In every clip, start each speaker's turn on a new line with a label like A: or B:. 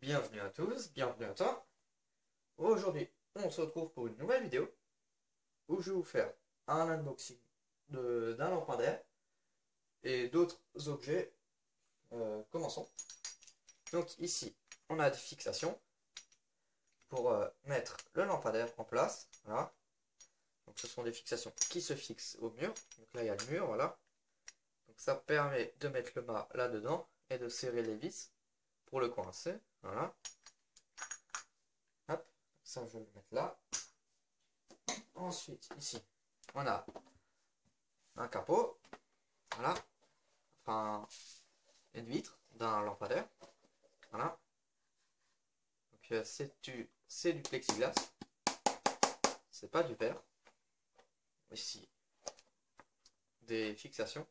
A: Bienvenue à tous, bienvenue à toi. Aujourd'hui, on se retrouve pour une nouvelle vidéo où je vais vous faire un unboxing d'un lampadaire et d'autres objets. Commençons. Donc ici, on a des fixations pour mettre le lampadaire en place. Voilà. Donc ce sont des fixations qui se fixent au mur. Donc là, il y a le mur, voilà. Donc ça permet de mettre le mât là-dedans et de serrer les vis pour le coincer. Voilà. Hop, ça je vais le mettre là. Ensuite, ici, on a un capot, voilà, enfin une vitre d'un lampadaire, voilà. Donc c'est du plexiglas, c'est pas du verre. Ici, des fixations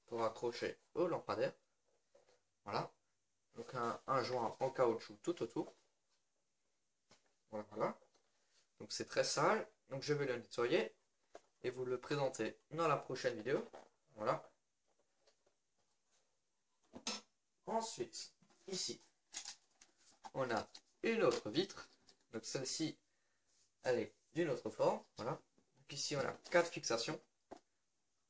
A: pour accrocher au lampadaire, voilà. Donc un joint en caoutchouc tout autour, voilà, voilà. Donc c'est très sale, donc je vais le nettoyer et vous le présenter dans la prochaine vidéo, voilà. Ensuite, ici, on a une autre vitre. Donc celle-ci, elle est d'une autre forme. Voilà. Donc ici, on a 4 fixations.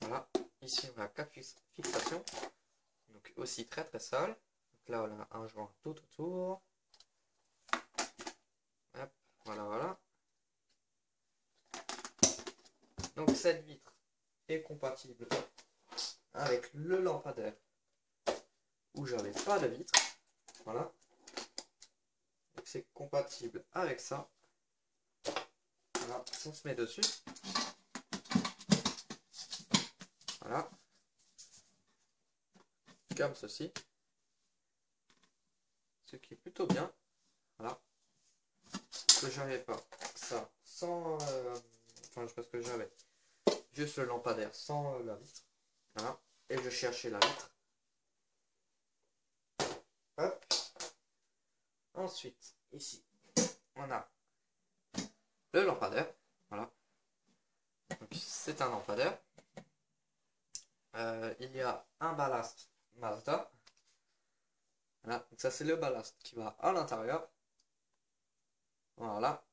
A: Voilà. Ici, on a 4 fixations. Donc aussi très très sale. Donc là, on a un joint tout autour. Hop, voilà, voilà. Donc cette vitre est compatible avec le lampadaire où j'avais pas de vitre. Voilà. Donc c'est compatible avec ça. Voilà, on se met dessus. Voilà. Comme ceci. Ce qui est plutôt bien. Voilà. Que j'avais pas ça sans. Enfin, parce que j'avais juste le lampadaire sans la vitre. Voilà. Et je cherchais la vitre. Hop. Ensuite, ici, on a le lampadaire. Voilà. C'est un lampadaire. Il y a un ballast Mazda. Voilà. Donc ça, c'est le ballast qui va à l'intérieur. Voilà.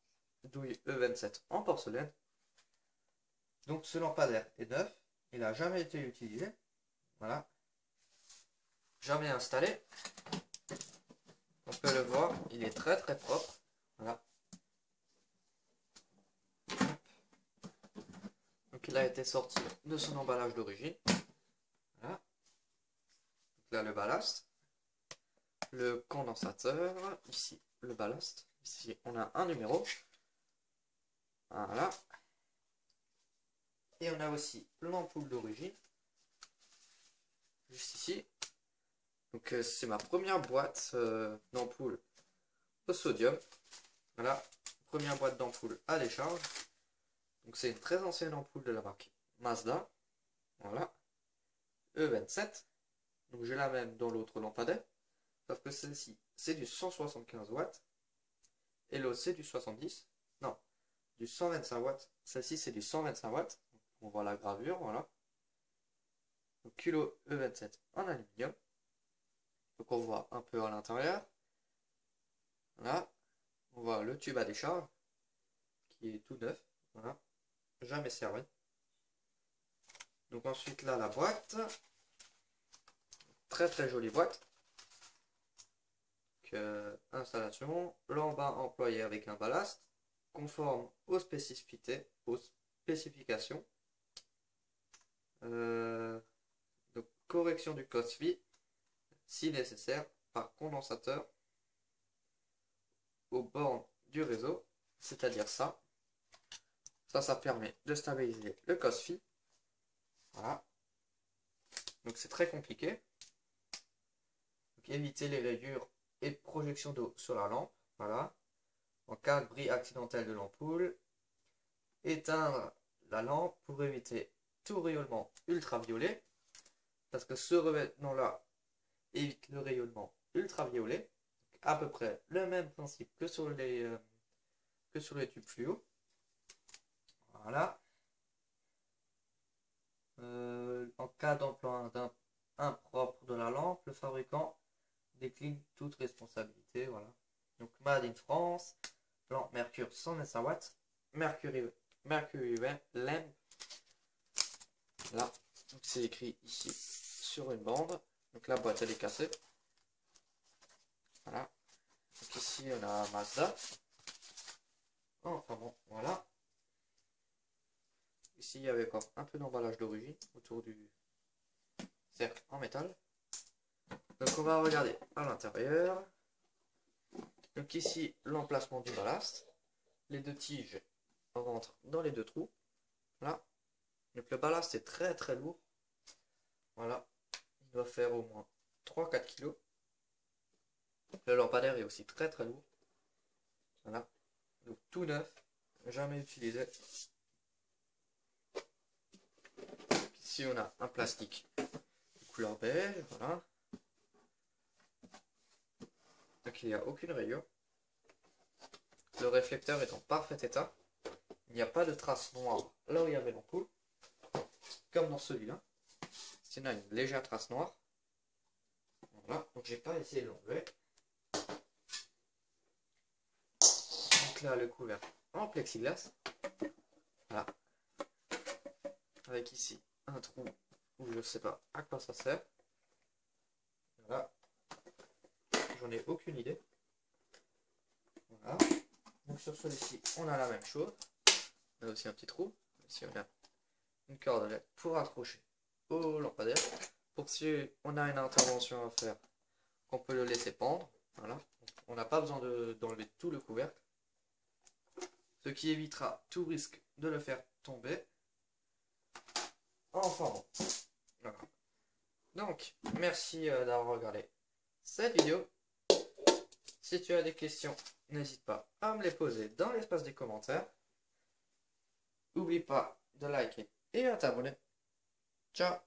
A: Douille E27 en porcelaine. Donc ce lampadaire est neuf. Il n'a jamais été utilisé. Voilà. Jamais installé. On peut le voir, il est très très propre. Voilà. Donc il a été sorti de son emballage d'origine. Voilà. Donc là le ballast. Le condensateur. Ici le ballast. Ici on a un numéro. Voilà. Et on a aussi l'ampoule d'origine. Juste ici. Donc c'est ma première boîte d'ampoule au sodium. Voilà. Première boîte d'ampoule à décharge. Donc c'est une très ancienne ampoule de la marque Mazda. Voilà. E27. Donc j'ai la même dans l'autre lampadaire. Sauf que celle-ci, c'est du 175 watts. Et l'autre, c'est du 70. Non, du 125 watts. Celle-ci, c'est du 125 watts. On voit la gravure, voilà. Donc kilo E27 en aluminium. Donc on voit un peu à l'intérieur. Voilà. On voit le tube à décharge, qui est tout neuf. Voilà. Jamais servi. Donc ensuite là, la boîte. Très très jolie boîte. Installation, lambin employé avec un ballast, conforme aux spécificités, aux spécifications. Donc correction du COSFI, si nécessaire, par condensateur aux bornes du réseau, c'est-à-dire ça. Ça permet de stabiliser le COSFI. Voilà. Donc c'est très compliqué. Donc éviter les rayures et projection d'eau sur la lampe. Voilà. En cas de bris accidentel de l'ampoule, éteindre la lampe pour éviter tout rayonnement ultraviolet, parce que ce revêtement-là évite le rayonnement ultraviolet, à peu près le même principe que sur les tubes fluo. Voilà. En cas d'emploi impropre de la lampe, le fabricant décline toute responsabilité, voilà. Donc Made in France, lampe Mercure 125 watts, Mercury lamp, là, c'est écrit ici sur une bande, donc la boîte elle est cassée, voilà. Donc ici on a Mazda, enfin bon, voilà. Ici il y avait encore un peu d'emballage d'origine autour du cercle en métal. Donc on va regarder à l'intérieur. Donc ici l'emplacement du ballast. Les deux tiges rentrent dans les deux trous. Là. Donc le ballast est très lourd. Voilà. Il doit faire au moins 3-4 kg. Le lampadaire est aussi très lourd. Voilà. Donc tout neuf. Jamais utilisé. Ici on a un plastique de couleur beige. Voilà. Donc il n'y a aucune rayure. Le réflecteur est en parfait état. Il n'y a pas de traces noires là où il y avait l'ampoule. Comme dans celui-là. Sinon, il y a une légère trace noire. Voilà, donc j'ai pas essayé de l'enlever. Donc là, le couvercle en plexiglas. Voilà. Avec ici un trou où je sais pas à quoi ça sert. Voilà. J'en ai aucune idée. Voilà. Donc sur celui-ci, on a la même chose. On a aussi un petit trou. Ici, on a une cordelette pour accrocher au lampadaire. Pour si on a une intervention à faire, qu'on peut le laisser pendre. Voilà. On n'a pas besoin d'enlever tout le couvercle. Ce qui évitera tout risque de le faire tomber. Enfin bon. Voilà. Donc, merci d'avoir regardé cette vidéo. Si tu as des questions, n'hésite pas à me les poser dans l'espace des commentaires. N'oublie pas de liker et à t'abonner. Ciao!